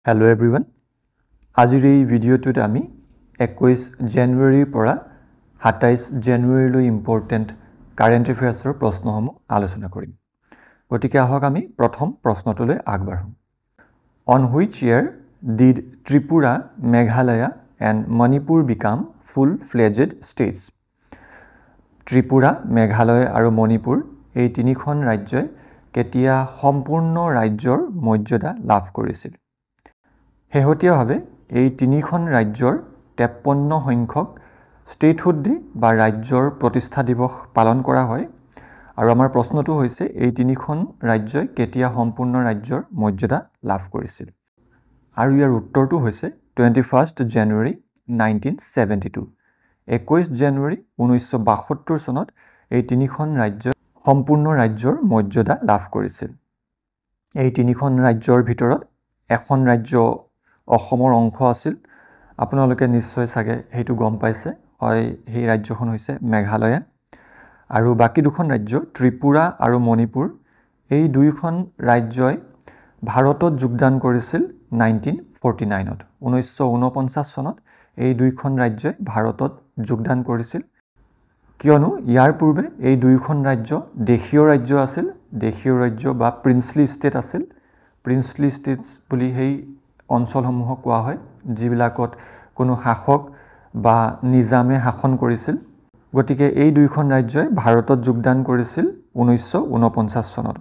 Hello everyone. আজিৰ এই ভিডিঅ'টোত আমি 21 জানুৱাৰীৰ পৰা 27 জানুৱাৰীলৈ ইম্পৰ্টেণ্ট কাৰেণ্ট এফেয়াৰ্ছৰ প্ৰশ্নসমূহ আলোচনা কৰিম। গতিকে আহক আমি প্ৰথম প্ৰশ্নটোলৈ আগবাঢ়ো। On which year did Tripura, Meghalaya and Manipur become full-fledged states? Tripura, Meghalaya আৰু মণিপুৰ এই তিনিখন ৰাজ্যই কেতিয়া সম্পূৰ্ণ ৰাজ্যৰ মৰ্যাদা লাভ কৰিছিল? শেহতীয়াভাৱে এই তিনিখন ৰাজ্যৰ 53 সংখ্যক ষ্টেটহুড ডে বা ৰাজ্যৰ প্ৰতিষ্ঠা দিৱস পালন কৰা হয় আৰু আমাৰ প্ৰশ্নটো হৈছে এই তিনিখন ৰাজ্যই কেতিয়া সম্পূৰ্ণ ৰাজ্যৰ মৰ্যাদা লাভ কৰিছিল? আৰু ইয়াৰ উত্তৰটো হৈছে 21 জানুৱাৰী 1972। 21 জানুৱাৰী 1972 চনত এই তিনিখন ৰাজ্যই সম্পূৰ্ণ ৰাজ্যৰ মৰ্যাদা লাভ কৰিছিল। এই তিনিখন ৰাজ্যৰ ভিতৰত এখন ৰাজ্য অসমৰ অংশ আছিল। আপোনালোকে নিশ্চয় চাগে সেইটো গম পাইছে, হয় সেই ৰাজ্যখন হৈছে মেঘালয়। আৰু বাকী দুখন ৰাজ্য ত্ৰিপুৰা আৰু মণিপুৰ, এই দুইখন ৰাজ্যই ভাৰতত যোগদান কৰিছিল 1949ত। 1949 চনত এই দুইখন ৰাজ্যই ভাৰতত যোগদান কৰিছিল, কিয়নো ইয়াৰ পূৰ্বে এই দুইখন ৰাজ্য দেশীয় ৰাজ্য আছিল। দেশীয় ৰাজ্য বা প্ৰিন্সলি ষ্টেট আছিল। প্ৰিন্সলি ষ্টেটছ বুলি সেই অঞ্চলসমূহক কোৱা হয় যিবিলাকত কোনো শাসক বা নিজামে শাসন কৰিছিল। গতিকে এই দুইখন ৰাজ্যই ভাৰতত যোগদান কৰিছিল 1949 চনত।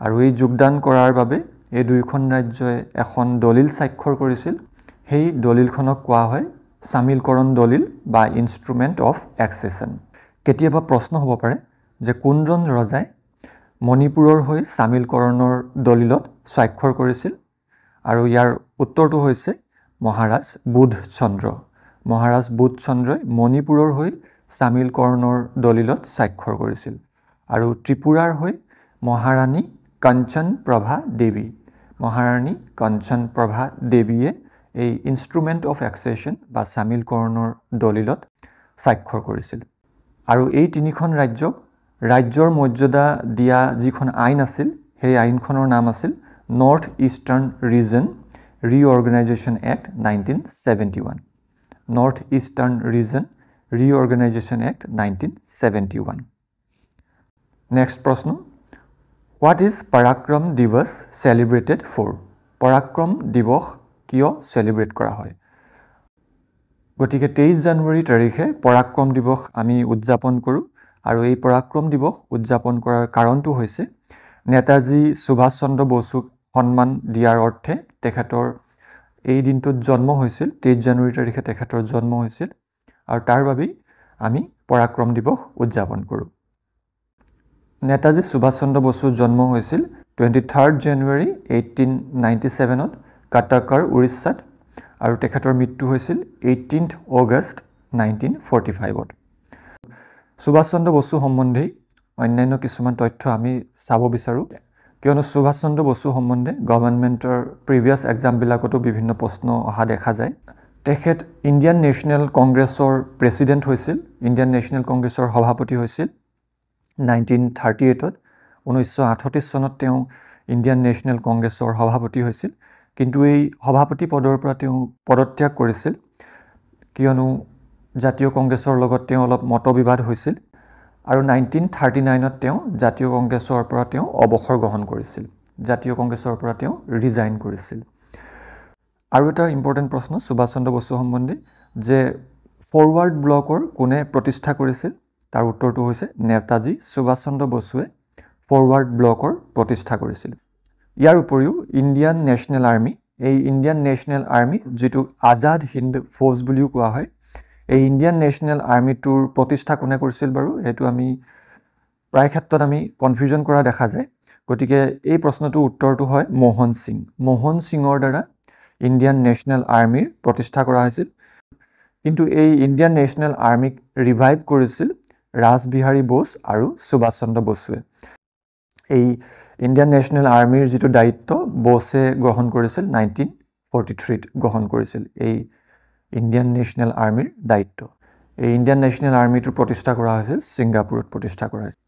আৰু এই যোগদান কৰাৰ বাবে এই দুইখন ৰাজ্যই এখন দলিল স্বাক্ষৰ কৰিছিল। সেই দলিলখনক কোৱা হয় চামিলকৰণ দলিল বা ইনষ্ট্ৰুমেণ্ট অফ এক্সেছন। কেতিয়াবা প্ৰশ্ন হ'ব পাৰে যে কোনজন ৰজাই মণিপুৰৰ হৈ চামিলকৰণৰ দলিলত স্বাক্ষৰ কৰিছিল? আৰু ইয়াৰ উত্তৰটো হৈছে মহাৰাজ বুধচন্দ্ৰ। মহাৰাজ বুধচন্দ্ৰই মণিপুৰৰ হৈ চামিলকৰণৰ দলিলত স্বাক্ষৰ কৰিছিল। আৰু ত্ৰিপুৰাৰ হৈ মহাৰাণী কাঞ্চন প্ৰভা দেৱী। মহাৰাণী কাঞ্চন প্ৰভা দেৱীয়ে এই ইনষ্ট্ৰুমেণ্ট অফ এক্সেছন বা চামিলকৰণৰ দলিলত স্বাক্ষৰ কৰিছিল। আৰু এই তিনিখন ৰাজ্যক ৰাজ্যৰ মৰ্যাদা দিয়া যিখন আইন আছিল, সেই আইনখনৰ নাম আছিল north eastern region reorganisation act 1971। North eastern region reorganisation act 1971। Next প্ৰশ্ন, what is Parakram Diwas celebrated for? পৰাক্ৰম দিৱস কিয় চেলিব্ৰেট কৰা হয়? গতিকে 23 জানুৱাৰী তাৰিখে পৰাক্ৰম দিৱস আমি উদযাপন কৰোঁ। আৰু এই পৰাক্ৰম দিৱস উদযাপন কৰাৰ কাৰণটো হৈছে নেতাজী সুভাষ চন্দ্ৰ বসুক সন্মান দিয়াৰ অৰ্থে তেখেতৰ এই দিনটোত জন্ম হৈছিল। 23 জানুৱাৰী তাৰিখে তেখেতৰ জন্ম হৈছিল আৰু তাৰ বাবেই আমি পৰাক্ৰম দিৱস উদযাপন কৰোঁ। নেতাজী সুভাষ চন্দ্ৰ বসুৰ জন্ম হৈছিল 23 জানুৱাৰী 1897ত কাটাকাৰ, উৰিষ্যাত। আৰু তেখেতৰ মৃত্যু হৈছিল 18 অগষ্ট 1945ত। সুভাষ চন্দ্ৰ বসু সম্বন্ধে অন্যান্য কিছুমান তথ্য আমি চাব বিচাৰোঁ, কিয়নো সুভাষ চন্দ্ৰ বসু সম্বন্ধে গভৰ্ণমেণ্টৰ প্ৰিভিয়াছ এক্সামবিলাকতো বিভিন্ন প্ৰশ্ন অহা দেখা যায়। তেখেত ইণ্ডিয়ান নেশ্যনেল কংগ্ৰেছৰ প্ৰেছিডেণ্ট হৈছিল, ইণ্ডিয়ান নেশ্যনেল কংগ্ৰেছৰ সভাপতি হৈছিল 1938ত। 1938 চনত তেওঁ ইণ্ডিয়ান নেশ্যনেল কংগ্ৰেছৰ সভাপতি হৈছিল, কিন্তু এই সভাপতি পদৰ পৰা তেওঁ পদত্যাগ কৰিছিল, কিয়নো জাতীয় কংগ্ৰেছৰ লগত তেওঁ অলপ মতবিবাদ হৈছিল। আৰু 1939ত তেওঁ জাতীয় কংগ্ৰেছৰ পৰা তেওঁ অৱসৰ গ্ৰহণ কৰিছিল। জাতীয় কংগ্ৰেছৰ পৰা তেওঁ ৰিজাইন কৰিছিল। আৰু এটা ইম্পৰ্টেণ্ট প্ৰশ্ন সুভাষ চন্দ্ৰ বসু সম্বন্ধে যে ফৰৱাৰ্ড ব্লকৰ কোনে প্ৰতিষ্ঠা কৰিছিল? তাৰ উত্তৰটো হৈছে নেতাজী সুভাষ চন্দ্ৰ বসুৱে ফৰৱাৰ্ড ব্লকৰ প্ৰতিষ্ঠা কৰিছিল। ইয়াৰ উপৰিও ইণ্ডিয়ান নেশ্যনেল আৰ্মি, এই ইণ্ডিয়ান নেশ্যনেল আৰ্মি যিটো আজাদ হিন্দ ফৌজ বুলিও কোৱা হয়, এই ইণ্ডিয়ান নেশ্যনেল আৰ্মিটোৰ প্ৰতিষ্ঠা কোনে কৰিছিল বাৰু? সেইটো আমি প্ৰায় ক্ষেত্ৰত আমি কনফিউজন কৰা দেখা যায়। গতিকে এই প্ৰশ্নটোৰ উত্তৰটো হয় মোহন সিং। মোহন সিঙৰ দ্বাৰা ইণ্ডিয়ান নেশ্যনেল আৰ্মিৰ প্ৰতিষ্ঠা কৰা হৈছিল। কিন্তু এই ইণ্ডিয়ান নেশ্যনেল আৰ্মিক ৰিভাইভ কৰিছিল ৰাসবিহাৰী বোস আৰু সুভাষ চন্দ্ৰ বসুৱে। এই ইণ্ডিয়ান নেশ্যনেল আৰ্মিৰ যিটো দায়িত্ব বোছে গ্ৰহণ কৰিছিল 1943ত গ্ৰহণ কৰিছিল এই ইণ্ডিয়ান নেশ্যনেল আৰ্মিৰ দায়িত্ব। এই ইণ্ডিয়ান নেশ্যনেল আৰ্মিটো প্ৰতিষ্ঠা কৰা হৈছিল ছিংগাপুৰত প্ৰতিষ্ঠা কৰা হৈছিল।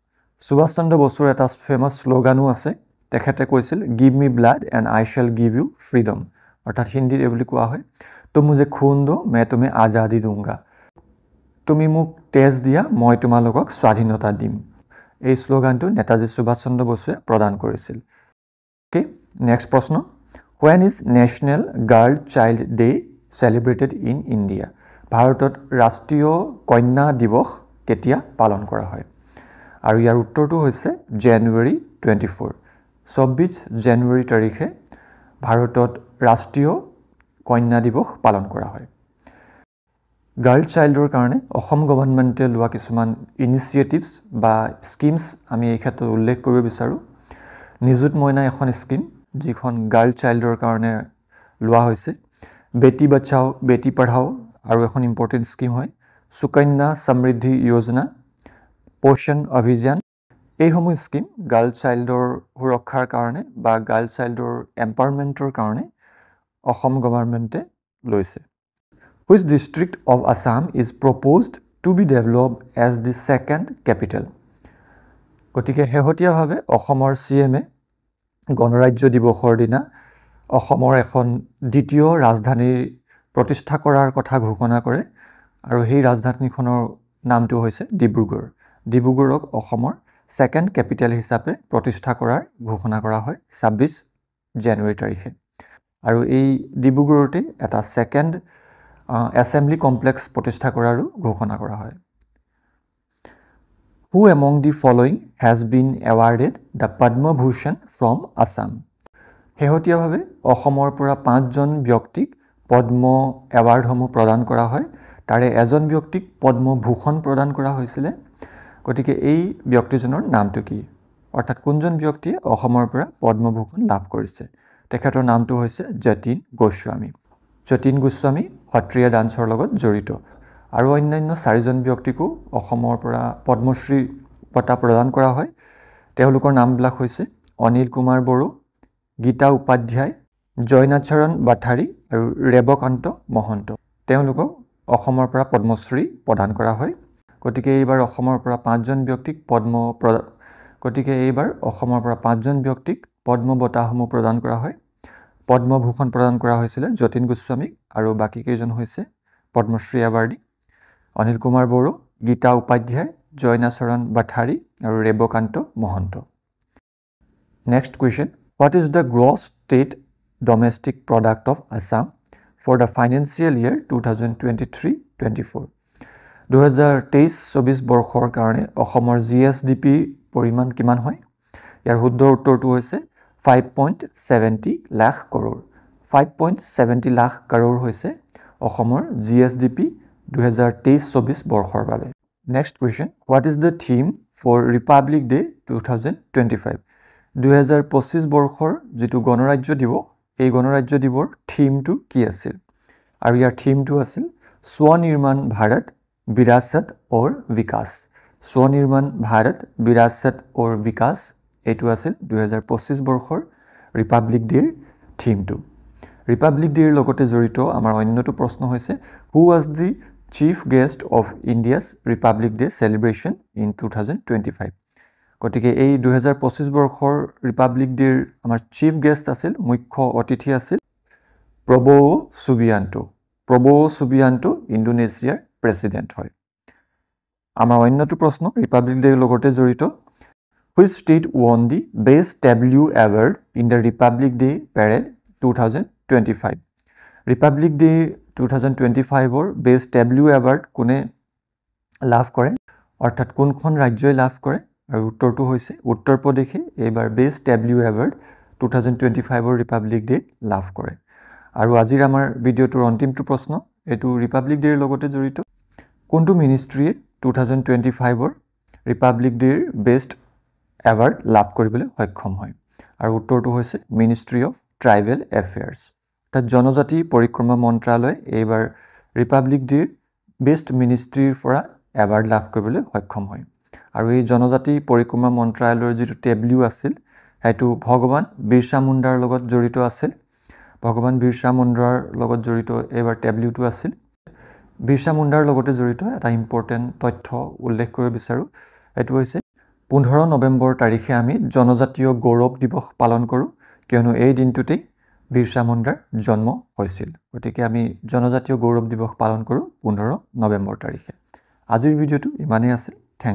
সুভাষ চন্দ্ৰ বসুৰ এটা ফেমাছ শ্লোগানো আছে। তেখেতে কৈছিল give me blood and I shall give you freedom. অৰ্থাৎ হিন্দীত এই বুলি কোৱা হয় তুম মুঝে খুন দো मैं तुम्हें आज़ादी दूंगा তুমি মোক তেজ দিয়া মই তোমালোকক স্বাধীনতা দিম এই স্লোগানটো নেতাজী সুভাষ চন্দ্ৰ বসুৱে প্ৰদান কৰিছিল ওকে নেক্সট প্ৰশ্ন when is national girl child day celebrated in India ভাৰতত ৰাষ্ট্ৰীয় কন্যা দিৱস কেতিয়া পালন কৰা হয় আৰু ইয়াৰ উত্তৰটো হৈছে জানুৱাৰী 24 24 জানুৱাৰী তাৰিখে ভাৰতত ৰাষ্ট্ৰীয় কন্যা দিৱস পালন কৰা হয় গাৰ্ল চাইল্ডৰ কাৰণে অসম গভৰ্ণমেণ্টে লোৱা কিছুমান ইনিচিয়েটিভছ বা স্কিমছ আমি এই ক্ষেত্ৰত উল্লেখ কৰিব বিচাৰোঁ নিযুত মইনা এখন স্কিম যিখন গাৰ্ল চাইল্ডৰ কাৰণে লোৱা হৈছে বেটি বচাও বেটি পঢ়াও আৰু এখন ইম্পৰ্টেণ্ট স্কিম হয় সুকন্যা সমৃদ্ধি যোজনা পোষণ অভিযান এইসমূহ স্কিম গাৰ্ল চাইল্ডৰ সুৰক্ষাৰ কাৰণে বা গাৰ্ল চাইল্ডৰ এম্পাৱাৰমেণ্টৰ কাৰণে অসম গভৰ্ণমেণ্টে লৈছে Which district of Assam is proposed to be developed as the second capital? গতিকে শেহতীয়াভাৱে অসমৰ CM গণৰাজ্য দিৱসৰ দিনা অসমৰ এখন দ্বিতীয় ৰাজধানী প্ৰতিষ্ঠা কৰাৰ কথা ঘোষণা কৰে আৰু সেই ৰাজধানীখনৰ নামটো হৈছে ডিব্ৰুগড় ডিব্ৰুগড়ক অসমৰ সেকেন্ড ক্যাপিটেল হিচাপে প্ৰতিষ্ঠা কৰাৰ ঘোষণা কৰা হয় 26 জানুৱাৰী তাৰিখে আৰু এই ডিব্ৰুগড়তে এটা সেকেন্ড assembly complex প্ৰতিষ্ঠা কৰাৰো ঘোষণা কৰা হয় Who among the following has been awarded the Padma Bhushan from Assam শেহতীয়াভাৱে অসমৰ পৰা 5 জন ব্যক্তিক পদ্ম এৱাৰ্ড সমূহ প্ৰদান কৰা হয় তাৰে এজন ব্যক্তিক পদ্ম ভূষণ প্ৰদান কৰা হৈছিল গতিকে এই ব্যক্তিজনৰ নামটো কি অৰ্থাৎ কোনজন ব্যক্তিয়ে অসমৰ পৰা পদ্ম ভূষণ লাভ কৰিছে তেখেতৰ নামটো হৈছে যতীন গোস্বামী যতীন গোস্বামী সত্ৰীয়া ডান্সৰ লগত জড়িত আৰু অন্যান্য 4 জন ব্যক্তিকো অসমৰ পৰা পদ্মশ্ৰী বঁটা প্ৰদান কৰা হয় তেওঁলোকৰ নামবিলাক হৈছে অনিল কুমাৰ বড়ো গীতা উপাধ্যায় জয়নাচৰণ বাথাৰী আৰু ৰেবকান্ত মহন্ত তেওঁলোকক অসমৰ পৰা পদ্মশ্ৰী প্ৰদান কৰা হয় গতিকে এইবাৰ অসমৰ পৰা 5 জন ব্যক্তিক পদ্ম বঁটাসমূহ প্ৰদান কৰা হয় পদ্ম ভূষণ প্ৰদান কৰা হৈছিল যতীন গোস্বামী আৰু বাকি কেইজন হৈছে পদ্মশ্ৰী এৱাৰ্ডী অনিল কুমাৰ বড়ো গীতা উপাধ্যায় জয়নাচৰণ বাথাৰী আৰু Rebakanta Mahanta next question What is the gross state domestic product of Assam for the financial year 2023-24 2023-24 বৰ্ষৰ কাৰণে অসমৰ GSDP পৰিমাণ কিমান হয় ইয়াৰ শুদ্ধ উত্তৰটো হৈছে 5.70 লাখ কৰৰ 5.70 লাখ কৰৰ হৈছে অসমৰ GSDP 2023-24 বৰ্ষৰ বাবে next question What is the theme for Republic Day 2025 2025 বৰ্ষৰ যেটো গণৰাজ্য দিৱস এই গণৰাজ্য দিৱসৰ থিমটো কি আছিল আৰু ইয়াৰ থিমটো আছিল স্বনিৰ্মাণ ভাৰত বিৰাসত और विकास স্বনিৰ্মাণ ভাৰত বিৰাসত और विकास এটো আছিল 2025 বৰ্ষৰ ৰিপাব্লিক ডেৰ থিমটো ৰিপাব্লিক ডেৰ লগতে জড়িত আমাৰ অন্যটো প্ৰশ্ন হৈছে who was the chief guest of India's republic day celebration in 2025 গতিকে এই 2025 বৰ্ষৰ ৰিপাব্লিক ডেৰ আমাৰ চিফ গেষ্ট আছিল মুখ্য অতিথি আছিল প্ৰবোও সুবিয়ান্টো ইণ্ডোনেছিয়াৰ প্ৰেসিডেন্ট হয় আমাৰ অন্যটো প্ৰশ্ন ৰিপাব্লিক ডেৰ লগতে জড়িত Which state won the Best W Award in the Republic Day Parade 2025? Republic Day 2025 or Best W Award কোনে লাভ কৰে অৰ্থাৎ কোনখন ৰাজ্যই লাভ কৰে আৰু উত্তৰটো হৈছে উত্তৰ প্ৰদেশে এবাৰ Best W Award 2025 or Republic Day লাভ কৰে আৰু আজিৰ আমাৰ ভিডিওটোৰ অন্তিমটো প্ৰশ্ন এটো ৰিপাব্লিক ডেৰ লগতে জড়িত কোনটো মিনিষ্ট্ৰীয়ে 2025 or ৰিপাব্লিক ডেৰ বেষ্ট এৱাৰ্ড লাভ কৰিবলৈ সক্ষম হয় আৰু উত্তৰটো হৈছে মিনিষ্ট্ৰি অফ ট্ৰাইবেল এফেয়াৰ্স তাত জনজাতি পৰিক্ৰমা মন্ত্ৰালয় এইবাৰ ৰিপাব্লিক ডেৰ বেষ্ট মিনিষ্ট্ৰিৰ পৰা এৱাৰ্ড লাভ কৰিবলৈ সক্ষম হয় আৰু এই জনজাতি পৰিক্ৰমা মন্ত্ৰালয়ৰ যেটো টেবলিউ আছিল হেতু ভগৱান বিৰছা মুণ্ডাৰ লগত জড়িত আছিল ভগৱান বিৰছা মুণ্ডাৰ লগত জড়িত এইবাৰ টেবলিউটো আছিল বিৰছা মুণ্ডাৰ লগতে জড়িত এটা ইম্পৰ্টেন্ট তথ্য উল্লেখ কৰিব বিচাৰো এটো হৈছে 15 নৱেম্বৰ তাৰিখে আমি জনজাতীয় গৌৰৱ দিৱস পালন কৰো কিয়নো এই দিনটোতে বিৰছা মুণ্ডাৰ জন্ম হৈছিল গতিকে আমি জনজাতীয় গৌৰৱ দিৱস পালন কৰোঁ 15 নৱেম্বৰ তাৰিখে আজিৰ ভিডিঅ'টো ইমানেই আছিল